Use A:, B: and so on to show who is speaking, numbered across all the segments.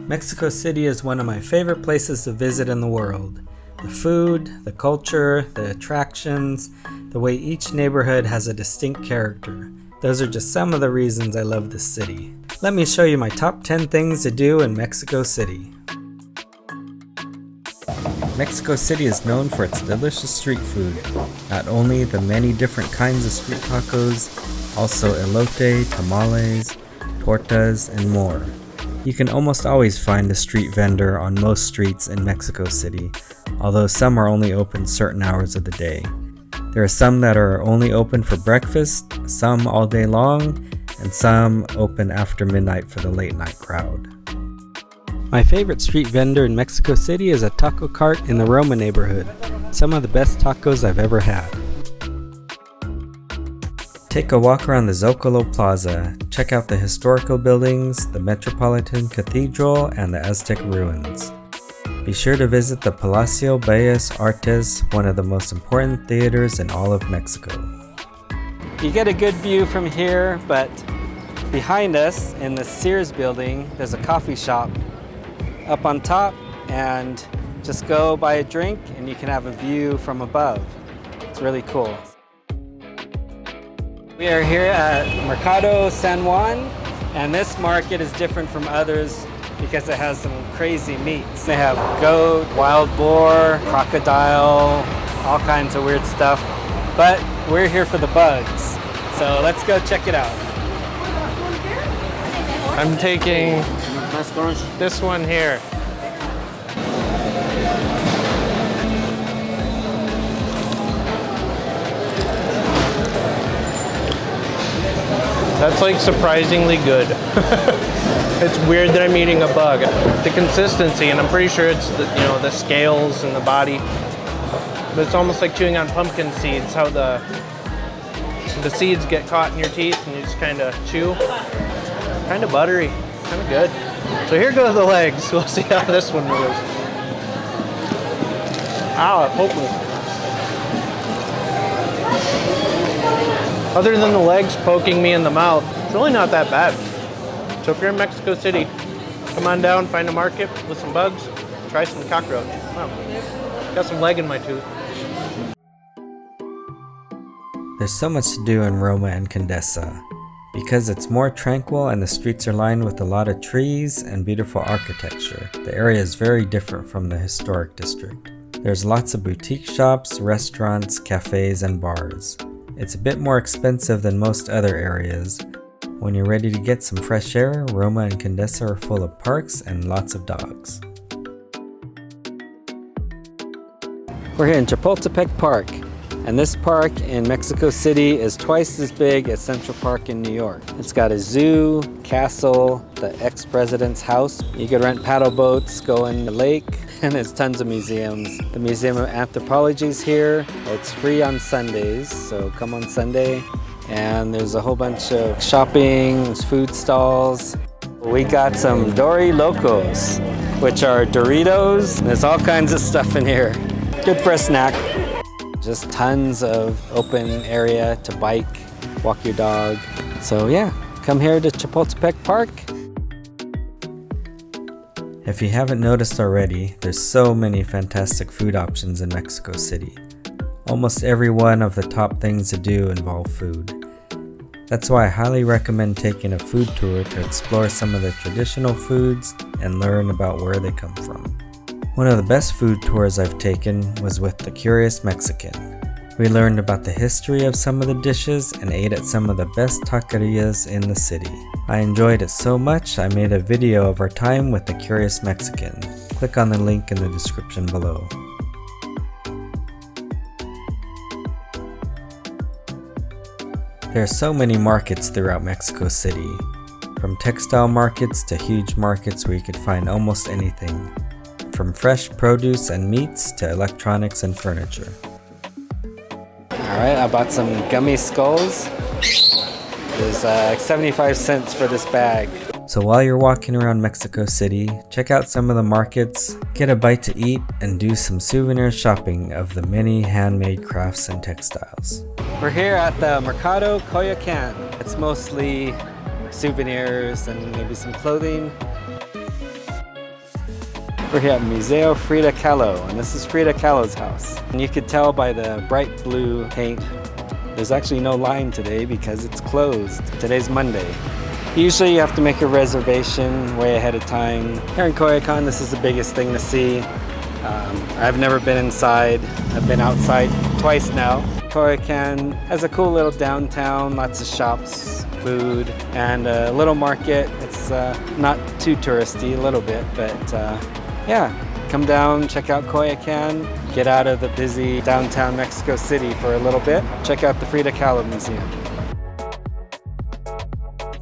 A: Mexico City is one of my favorite places to visit in the world. The food, the culture, the attractions, the way each neighborhood has a distinct character. Those are just some of the reasons I love this city. Let me show you my top 10 things to do in Mexico City. Mexico City is known for its delicious street food. Not only the many different kinds of street tacos, also elote, tamales, tortas, and more. You can almost always find a street vendor on most streets in Mexico City, although some are only open certain hours of the day. There are some that are only open for breakfast, some all day long, and some open after midnight for the late night crowd. My favorite street vendor in Mexico City is a taco cart in the Roma neighborhood. Some of the best tacos I've ever had. Take a walk around the Zocalo Plaza, check out the historical buildings, the Metropolitan Cathedral, and the Aztec ruins. Be sure to visit the Palacio Bellas Artes, one of the most important theaters in all of Mexico. You get a good view from here, but behind us in the Sears building, there's a coffee shop up on top, and just go buy a drink and you can have a view from above. It's really cool. We are here at Mercado San Juan, and this market is different from others because it has some crazy meats. They have goat, wild boar, crocodile, all kinds of weird stuff. But we're here for the bugs, so let's go check it out.
B: I'm taking this one here. That's like surprisingly good. It's weird that I'm eating a bug. The consistency, and I'm pretty sure it's the scales and the body. But it's almost like chewing on pumpkin seeds, how the seeds get caught in your teeth and you just kind of chew. Kind of buttery, kind of good. So here go the legs. We'll see how this one goes. Ow, it poked me. Other than the legs poking me in the mouth, it's really not that bad. So if you're in Mexico City, come on down, find a market with some bugs, try some cockroach. Wow, got some leg in my tooth.
A: There's so much to do in Roma and Condesa. Because it's more tranquil and the streets are lined with a lot of trees and beautiful architecture, the area is very different from the historic district. There's lots of boutique shops, restaurants, cafes, and bars. It's a bit more expensive than most other areas. When you're ready to get some fresh air, Roma and Condesa are full of parks and lots of dogs. We're here in Chapultepec Park, and this park in Mexico City is twice as big as Central Park in New York. It's got a zoo, castle, the ex-president's house. You can rent paddle boats, go in the lake, and there's tons of museums. The Museum of Anthropology is here. It's free on Sundays, so come on Sunday. And there's a whole bunch of shopping, there's food stalls. We got some Dory Locos, which are Doritos. There's all kinds of stuff in here. Good for a snack. Just tons of open area to bike, walk your dog. So yeah, come here to Chapultepec Park. If you haven't noticed already, there's so many fantastic food options in Mexico City. Almost every one of the top things to do involve food. That's why I highly recommend taking a food tour to explore some of the traditional foods and learn about where they come from. One of the best food tours I've taken was with the Curious Mexican. We learned about the history of some of the dishes and ate at some of the best taquerias in the city. I enjoyed it so much I made a video of our time with the Curious Mexican. Click on the link in the description below. There are so many markets throughout Mexico City, from textile markets to huge markets where you could find almost anything, from fresh produce and meats to electronics and furniture. Alright, I bought some gummy skulls. There's 75 cents for this bag. So while you're walking around Mexico City, check out some of the markets, get a bite to eat, and do some souvenir shopping of the many handmade crafts and textiles. We're here at the Mercado Coyoacán. It's mostly souvenirs and maybe some clothing. We're here at Museo Frida Kahlo, and this is Frida Kahlo's house. And you could tell by the bright blue paint, there's actually no line today because it's closed. Today's Monday. Usually you have to make a reservation way ahead of time. Here in Teotihuacan, this is the biggest thing to see. I've never been inside. I've been outside twice now. Teotihuacan has a cool little downtown, lots of shops, food, and a little market. It's not too touristy, a little bit, but yeah, come down, check out Teotihuacan, get out of the busy downtown Mexico City for a little bit. Check out the Frida Kahlo Museum.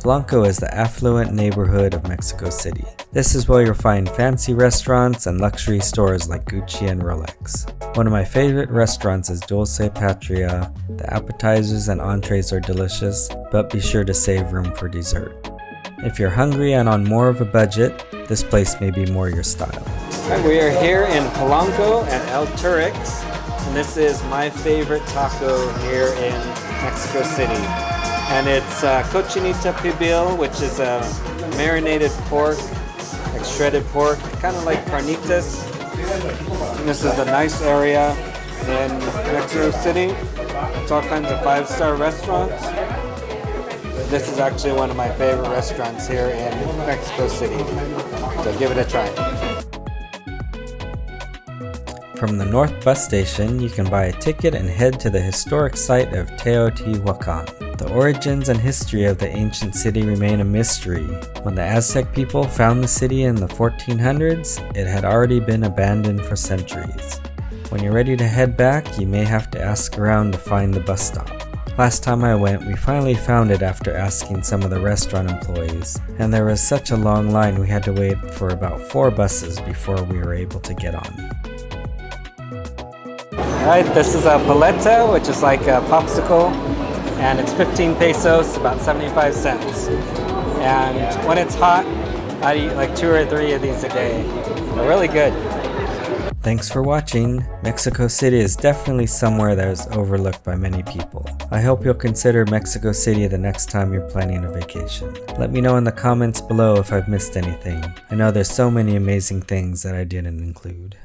A: Blanco is the affluent neighborhood of Mexico City. This is where you'll find fancy restaurants and luxury stores like Gucci and Rolex. One of my favorite restaurants is Dulce Patria. The appetizers and entrees are delicious, but be sure to save room for dessert. If you're hungry and on more of a budget, this place may be more your style. Right, we are here in Blanco at El Turix, and this is my favorite taco here in Mexico City. And it's cochinita pibil, which is a marinated pork, like shredded pork, kind of like carnitas. And this is a nice area in Mexico City. It's all kinds of 5-star restaurants. This is actually one of my favorite restaurants here in Mexico City. So give it a try. From the North Bus Station, you can buy a ticket and head to the historic site of Teotihuacan. The origins and history of the ancient city remain a mystery. When the Aztec people found the city in the 1400s, it had already been abandoned for centuries. When you're ready to head back, you may have to ask around to find the bus stop. Last time I went, we finally found it after asking some of the restaurant employees, and there was such a long line we had to wait for about 4 buses before we were able to get on. Alright, this is a paleta, which is like a popsicle, and it's 15 pesos, about 75 cents. And when it's hot, I eat like 2 or 3 of these a day. They're really good. Thanks for watching. Mexico City is definitely somewhere that is overlooked by many people. I hope you'll consider Mexico City the next time you're planning a vacation. Let me know in the comments below if I've missed anything. I know there's so many amazing things that I didn't include.